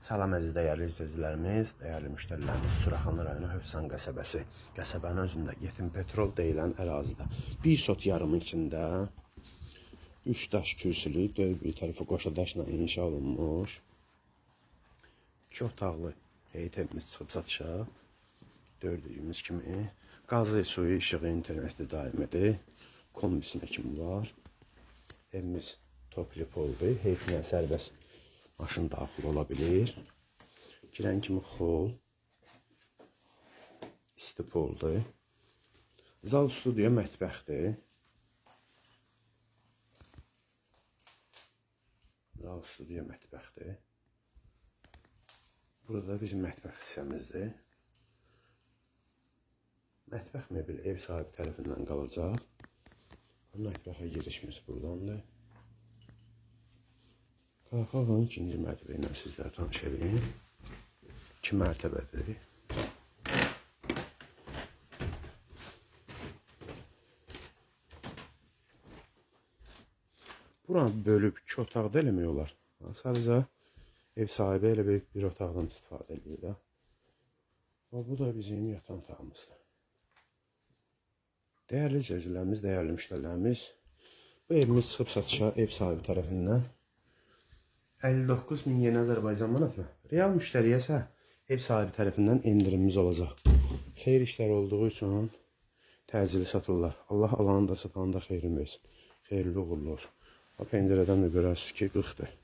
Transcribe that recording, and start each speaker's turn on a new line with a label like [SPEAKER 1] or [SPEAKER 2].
[SPEAKER 1] Salam əziz dəyərli izləyicilərimiz, dəyərli müştərilərimiz, Suraxanlı rayonu Hövsan qəsəbəsi. Qəsəbənin özündə Yetim Petrol deyilən ərazidə bir sot yarımı içində 3 daş kürsülü, bir tərəfi qoşa daşla inşa olunmuş 2 otaqlı heyət evimiz çıxıb satışa. Gördüyümüz kimi qazı, suyu, işığı, interneti daimidir. Kombisinə kimi var. Evimiz toplu poldur. Heyətinə sərbəst maşın daxil ola bilir. Girən kimi xol, isti poldur. Zal, studiyo, mətbəxdir. Zal, studiyo, mətbəxdir. Burada bizim mətbəx hissəmizdir. Mətbəx mebel ev sahibi tərəfindən qalacaq. Mətbəxə girişimiz buradandır. Qalxağın ikinci mərtəbə ilə sizlərə tanış edeyim. 2 mərtəbədir. Buranı bölüb 2 otaqda eləmək olar. Sadəcə ev sahibi elə bir otaqdan istifadə edir. Bu da bizim yatan otağımızdır. Dəyərli izləyicilərimiz, dəyərli müştərilərimiz, bu evimiz çıxıb satışa ev sahibi tərəfindən 59.000 yeni Azərbaycan manatına. Real müştəriyə isə ev sahibi tərəfindən endirimimiz olacaq. Xeyir işləri olduğu üçün təcili satırlar. Allah alanı da satanı da xeyrin versin. Xeyirli uğurlu olsun. Pəncərədən də görərsiniz ki, 40'dır.